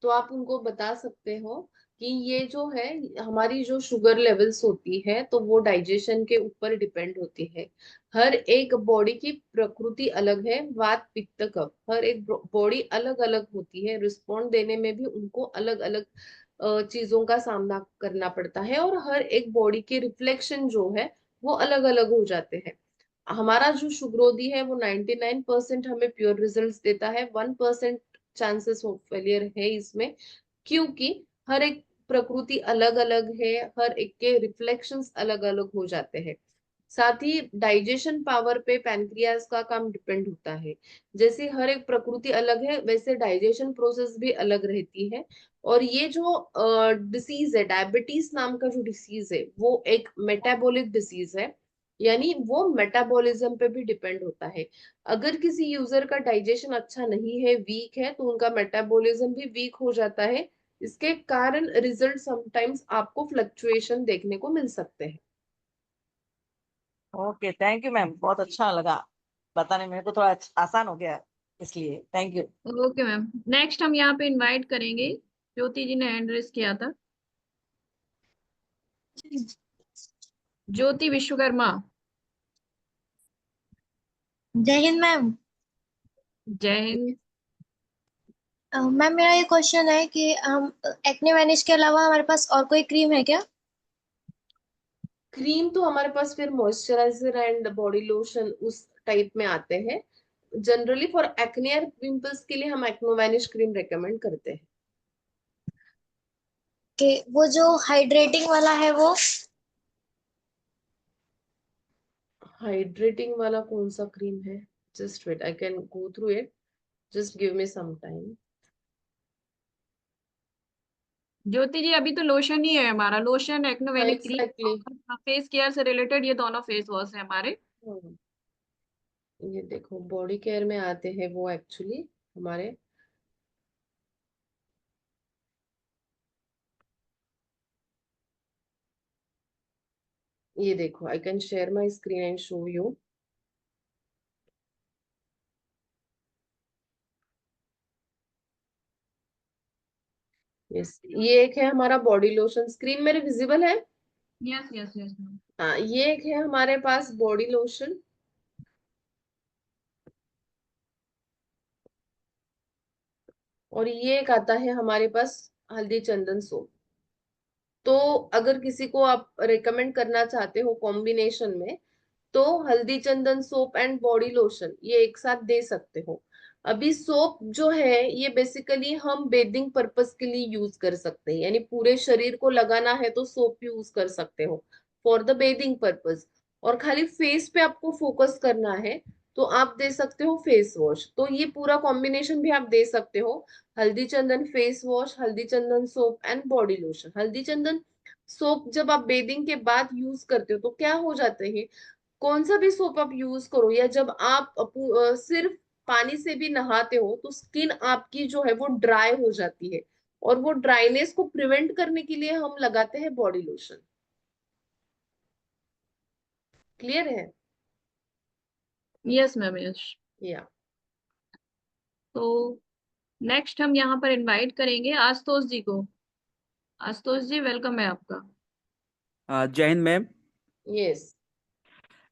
तो आप उनको बता सकते हो कि ये जो है, हमारी जो शुगर लेवल्स होती है तो वो डाइजेशन के ऊपर डिपेंड होती है। हर एक बॉडी की प्रकृति अलग है, वात पित्त कफ, हर एक बॉडी अलग अलग होती है, रिस्पॉन्ड देने में भी उनको अलग अलग चीजों का सामना करना पड़ता है, और हर एक बॉडी के रिफ्लेक्शन जो है वो अलग अलग हो जाते हैं। हमारा जो शुगरोधी है वो 99% हमें प्योर रिजल्ट्स देता है, 1% चांसेस ऑफ फेलियर है इसमें, क्योंकि हर एक प्रकृति अलग अलग है, हर एक के रिफ्लेक्शंस अलग अलग हो जाते हैं। साथ ही डाइजेशन पावर पे पैनक्रियास का काम डिपेंड होता है। जैसे हर एक प्रकृति अलग है, वैसे डाइजेशन प्रोसेस भी अलग रहती है। और ये जो डिसीज है, डायबिटीज नाम का जो डिसीज है, वो एक मेटाबॉलिक डिसीज है, यानी वो मेटाबॉलिज्म पे भी डिपेंड होता है। अगर किसी यूजर का डाइजेशन अच्छा नहीं है, वीक है, तो उनका मेटाबॉलिज्म भी वीक हो जाता है। इसके कारण रिजल्ट समटाइम्स आपको फ्लक्चुएशन देखने को मिल सकते हैं। ओके, थैंक यू मैम, बहुत अच्छा लगा बताने, मेरे को थोड़ा आसान हो गया, इसलिए thank you. Okay ma'am. Next हम यहाँ पे इनवाइट करेंगे, ज्योति जी ने हैंड रेस किया था, ज्योति विश्वकर्मा। जय हिंद मैम। जय हिंद। मैम, मेरा ये क्वेश्चन है कि हम एक्ने वैनिश के अलावा हमारे पास और कोई क्रीम है क्या? क्रीम तो हमारे पास फिर मॉइस्चराइजर एंड बॉडी लोशन उस टाइप में आते हैं। जनरली फॉर एक्ने और पिंपल्स के लिए हम एक्नोवैनिश क्रीम रेकमेंड करते हैं। कि वो जो हाइड्रेटिंग वाला है वो। हाइड्रेटिंग वाला कौन सा क्रीम है? Just wait, I can go through it, just give me some time. Jyoti ji, अभी तो लोशन ही है हमारा, लोशन, एक्नोवेनिक क्रीम एग्जैक्टली। और फेस केयर से रिलेटेड ये दोनों फेस वॉश है हमारे। ये देखो, बॉडी केयर में आते हैं वो एक्चुअली हमारे। ये देखो, I can share my screen and show you. Yes, ये एक है हमारा बॉडी लोशन। स्क्रीन मेरे विजिबल है? Yes yes yes ma'am. हाँ, ये एक है हमारे पास बॉडी लोशन। और ये एक आता है हमारे पास हल्दी चंदन सोप। तो अगर किसी को आप रेकमेंड करना चाहते हो कॉम्बिनेशन में, तो हल्दी चंदन सोप एंड बॉडी लोशन ये एक साथ दे सकते हो। अभी सोप जो है ये बेसिकली हम बेदिंग पर्पस के लिए यूज कर सकते हैं, यानी पूरे शरीर को लगाना है तो सोप यूज कर सकते हो फॉर द बेदिंग पर्पस। और खाली फेस पे आपको फोकस करना है तो आप दे सकते हो फेस वॉश। तो ये पूरा कॉम्बिनेशन भी आप दे सकते हो, हल्दी चंदन फेस वॉश, हल्दी चंदन सोप एंड बॉडी लोशन। हल्दी चंदन सोप जब आप बेदिंग के बाद यूज करते हो तो क्या हो जाते हैं, कौन सा भी सोप आप यूज करो, या जब आप सिर्फ पानी से भी नहाते हो तो स्किन आपकी जो है वो ड्राई हो जाती है, और वो ड्राइनेस को प्रिवेंट करने के लिए हम लगाते हैं बॉडी लोशन। क्लियर है? Yes ma'am, yes. या तो नेक्स्ट हम यहाँ पर इनवाइट करेंगे आशुतोष जी को। आशुतोष जी, वेलकम है आपका। जय हिंद मैम। यस।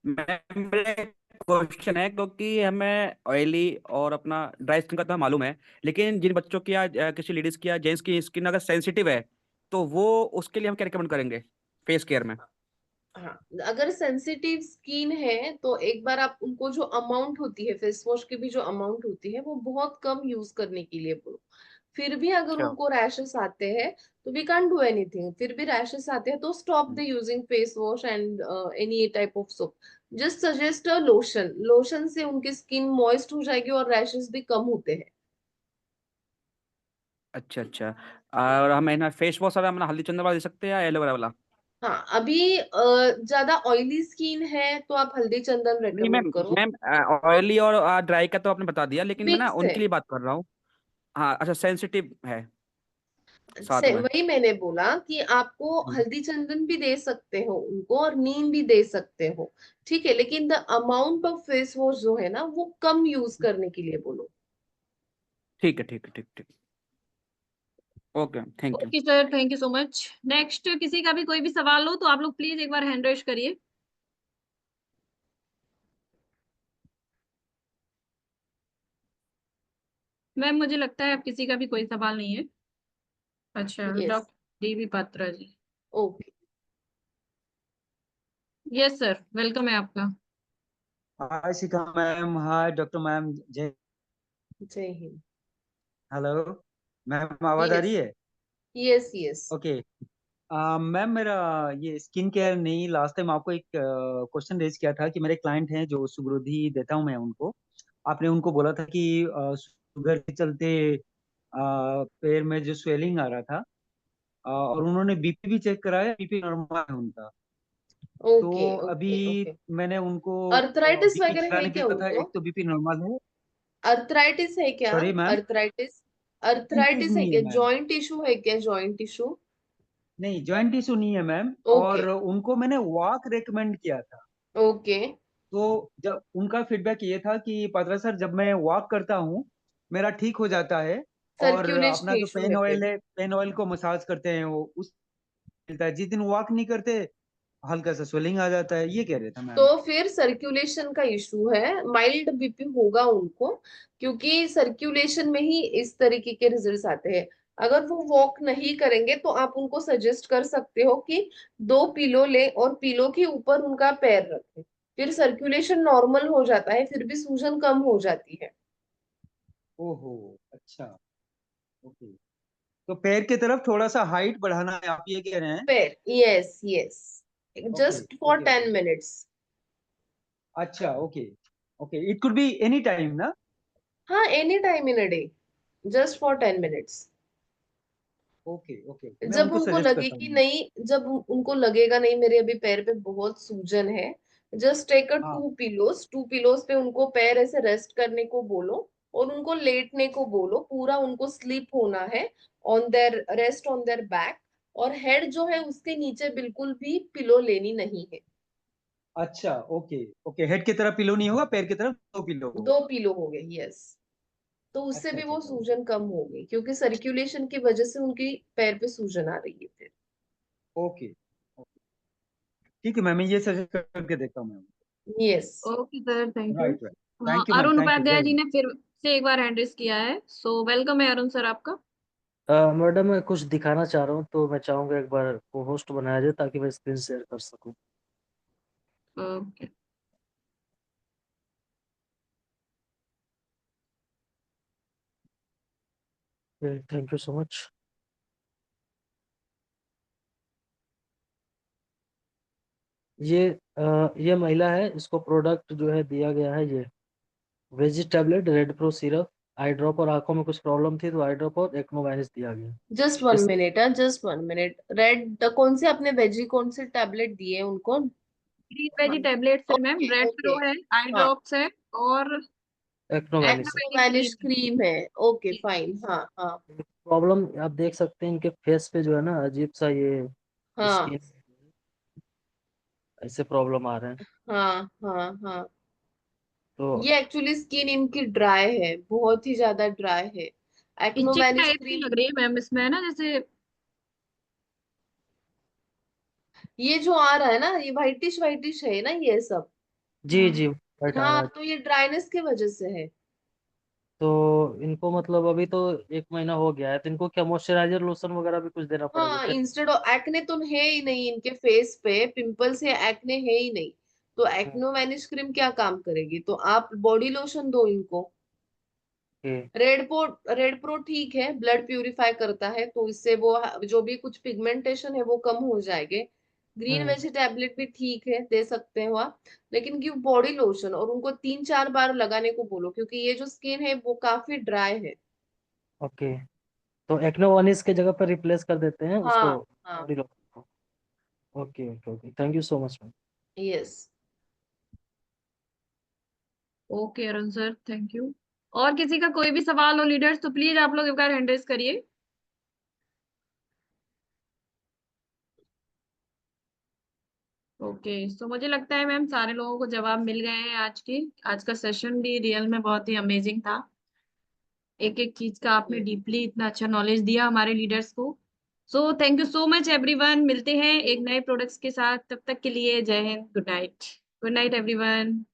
मैम, मेरा क्वेश्चन है, क्योंकि हमें ऑयली और अपना ड्राई स्किन का तो मालूम है, लेकिन जिन बच्चों की या किसी लेडीज की या जेंट्स की स्किन अगर सेंसिटिव है, तो वो उसके लिए हम क्या रिकमेंड करेंगे फेस केयर में? हाँ, अगर सेंसिटिव स्किन है तो एक बार आप उनको जो अमाउंट होती है फेस वॉश की भी जो अमाउंट होती है वो बहुत कम यूज करने के लिए बोलो। फिर भी अगर अच्छा। उनको रैशेस आते हैं तो वी कांट डू एनीथिंग, फिर भी रैशेस आते हैं तो stop the using face wash and any type of soap. Just suggest a lotion, lotion से उनकी स्किन मॉइस्ट हो जाएगी और रैशेस भी कम होते हैं। अच्छा अच्छा। और हम है ना फेस वॉश वाला हल्दी चंदन वाला दे सकते हैं या एलोवेरा वाला? हाँ, अभी ज्यादा ऑयली स्किन है तो आप हल्दी चंदन नहीं रेकमेंड मैम, करो। मैम ऑयली और ड्राई का तो आपने बता दिया, लेकिन मैं ना मिक्स है। उनके लिए बात कर रहा हूँ। हाँ अच्छा, सेंसिटिव है साथ में। वही मैंने बोला कि आपको हम्म, हल्दी चंदन भी दे सकते हो उनको और नीम भी दे सकते हो, ठीक है, लेकिन the amount of face wash जो है ना वो कम यूज करने के लिए बोलो। ठीक है ठीक है ठीक ठीक। Okay, thank you. Okay sir, thank you so much. Next किसी का भी कोई भी सवाल हो तो आप लोग प्लीज एक बार हैंड रेज करिए। मैम मुझे लगता है अब किसी का भी कोई सवाल नहीं है। अच्छा, यस। डॉक्टर डीबी पात्रा जी। ओके। यस सर, वेलकम है आपका। हाय शिखा मैम, हाय डॉक्टर मैम, जय। जय हिंद। हेलो मैम, आवाज आ यस, रही है? Yes, yes. ओके। मैम मेरा ये स्किन केयर नहीं, लास्ट टाइम आपको एक क्वेश्चन रेज किया था कि मेरे क्लाइंट हैं जो सुग्रोधी देता हूँ मैं उनको। आपने उनको बोला था कि शुगर के चलते पैर में जो स्वेलिंग आ रहा था, और उन्होंने बीपी भी चेक कराया, बीपी नॉर्मल है उनका। ओके, तो अभी ओके, ओके। मैंने उनको अर्थराइटिस बीपी वगैरह है चलाने के क्या लिए कहा था, उनको? एक तो बीपी नॉर्मल है। अर्थराइटिस है क्या? Sorry ma'am. Arthritis. Jaundice arthritis है नहीं है क्या? मैम। जॉइंट इशू है क्या? Joint issue? नहीं, जॉइंट इशू नहीं है मैम। ओके, और उनको मैंने वॉक रेकमेंड किया था। ओके। तो जब उनका फीडबैक ये था कि पात्रा सर, जब मैं वॉक करता हूँ मेरा ठीक हो जाता है। और सर्कुलेशन अपना जो इशू पेन है ऑयल फिर। है, पेन ऑयल को मसाज करते हैं वो उस मिलता है। जिस दिन वॉक नहीं करते हल्का सा स्वेलिंग आ जाता है, ये कह रहे थे तो मैम। फिर सर्कुलेशन का इशू है, माइल्ड बीपी होगा उनको, क्योंकि सर्कुलेशन में ही इस तरीके के रिजल्ट्स आते हैं। अगर वो वॉक नहीं करेंगे तो आप उनको सजेस्ट कर सकते हो कि 2 पिलो ले और पिलो के ऊपर उनका पैर रखें। फिर सर्कुलेशन नॉर्मल हो जाता है, फिर भी सूजन कम हो जाती है। ओहो, अच्छा। ओके। तो पैर की तरफ थोड़ा सा हाइट बढ़ाना है, आप ये कह रहे हैं? पैर, yes, yes. Okay just for okay okay. 10 minutes. अच्छा, okay okay. It could be any time ना? हाँ, any time in a day, just for 10 minutes. Okay okay okay, मैं जब उनको उनको सजेस्ट लगे करता कि हूँ। नहीं, जब उनको लगेगा नहीं मेरे अभी पैर पे बहुत सूजन है, जस्ट टेक अ हाँ। 2 पिलोस, 2 पिलोस पे उनको पैर ऐसे रेस्ट करने को बोलो और उनको लेटने को बोलो, पूरा उनको स्लीप होना है, on their rest on their back. और हेड जो है उसके नीचे बिल्कुल भी पिलो लेनी नहीं है। अच्छा, ओके ओके। हेड की तरफ पिलो नहीं होगा, पैर की तरफ 2 पिलो होगा। 2 पिलो हो गए, यस। तो उससे अच्छा भी अच्छा वो अच्छा, ओके सूजन कम होगी, क्योंकि सर्कुलेशन की वजह से उनकी पैर पे सूजन आ रही है फिर। Okay okay. ठीक है मैम, मैं ये सजेस्ट करके देखता हूँ ma'am. Yes. Okay sir, thank you. Right right. Thank you ma'am, Arun thank you, Upadhyay जय जी हिंद। ने फिर से एक बार हैंड रेज किया है, सो वेलकम है अरुण सर आपका। मैडम मैं कुछ दिखाना चाह रहा हूँ तो मैं चाहूंगा एक बार को होस्ट बनाया जाए ताकि मैं स्क्रीन शेयर कर सकूं। Okay. Thank you so much. ये महिला है, इसको प्रोडक्ट जो है दिया गया है ये veggie tablet, red pro syrup, eye drop, और आंखों में कुछ प्रॉब्लम थी तो आई ड्रॉप और एक्नोवायरस दिया गया। जस्ट 1 मिनट, इस जस्ट 1 मिनट। रेड कौन से आपने वेजी कौन से टैबलेट दिए उनको? ग्रीन वेजी हाँ। टैबलेट्स है ma'am, okay, red okay. Pro है, आई हाँ, ड्रॉप्स है, और एक्नोवायरस एक्नो एक्नोवैनिश क्रीम क्रीम है। ओके, है। फाइन। हाँ, हाँ। प्रॉब्लम आप देख सकते हैं इनके फेस पे जो है ना अजीब सा ये हाँ, स्किन ऐसे प्रॉब्लम आ रहे हैं। हाँ, हाँ, हाँ। तो ये एक्चुअली स्किन इनकी ड्राई है, बहुत ही ज्यादा ड्राई है। इचिंग एक्नोवैनिश टाइप की क्रीम। लग रही है मैम इसमें, है ना, जैसे। ये जो आ रहा है ना, ये वाइटिश वाइटिश है ना ये सब। जी जी बट आ रहा हाँ, है। तो ये ड्राइनेस की वजह से है। तो इनको मतलब अभी तो 1 महीना हो गया है तो इनको क्या मॉइस्चराइजर लोशन वगैरह भी कुछ देना पड़ेगा हाँ, क्या? इंस्टेड ऑफ एक्ने तो है ही नहीं इनके फेस पे, पिंपल्स या एक्ने है ही नहीं। तो एक्नो वैनिश क्रीम क्या काम करेगी? तो आप बॉडी लोशन दो इनको। ओके। रेड प्रो ठीक है, ब्लड प्यूरिफाई करता है, तो इससे वो जो भी कुछ पिगमेंटेशन है वो कम हो जाएंगे। ग्रीन हम्म। वेजी टैबलेट भी ठीक है, दे सकते हो आप। लेकिन गिव बॉडी लोशन और उनको 3-4 बार लगाने को बोलो, क्योंकि ये जो स्किन है वो काफी ड्राई है। ओके। तो एक्नोवानिस के जगह पर रिप्लेस कर देते हैं उसको हाँ, हाँ। बॉडी लोशन को। Okay okay okay, thank you so much ma'am. Yes. Okay Arun sir, thank you. और किसी का कोई भी सवाल हो लीडर्स तो प्लीज आप लोग एक बार हैंड रेज करिए। ओके, सो मुझे लगता है मैम सारे लोगों को जवाब मिल गए हैं। आज का सेशन भी रियल में बहुत ही अमेजिंग था। एक एक चीज का आपने डीपली इतना अच्छा नॉलेज दिया हमारे लीडर्स को। So thank you so much everyone. मिलते हैं एक नए प्रोडक्ट्स के साथ, तब तक के लिए जय Hind, good night. Good night everyone.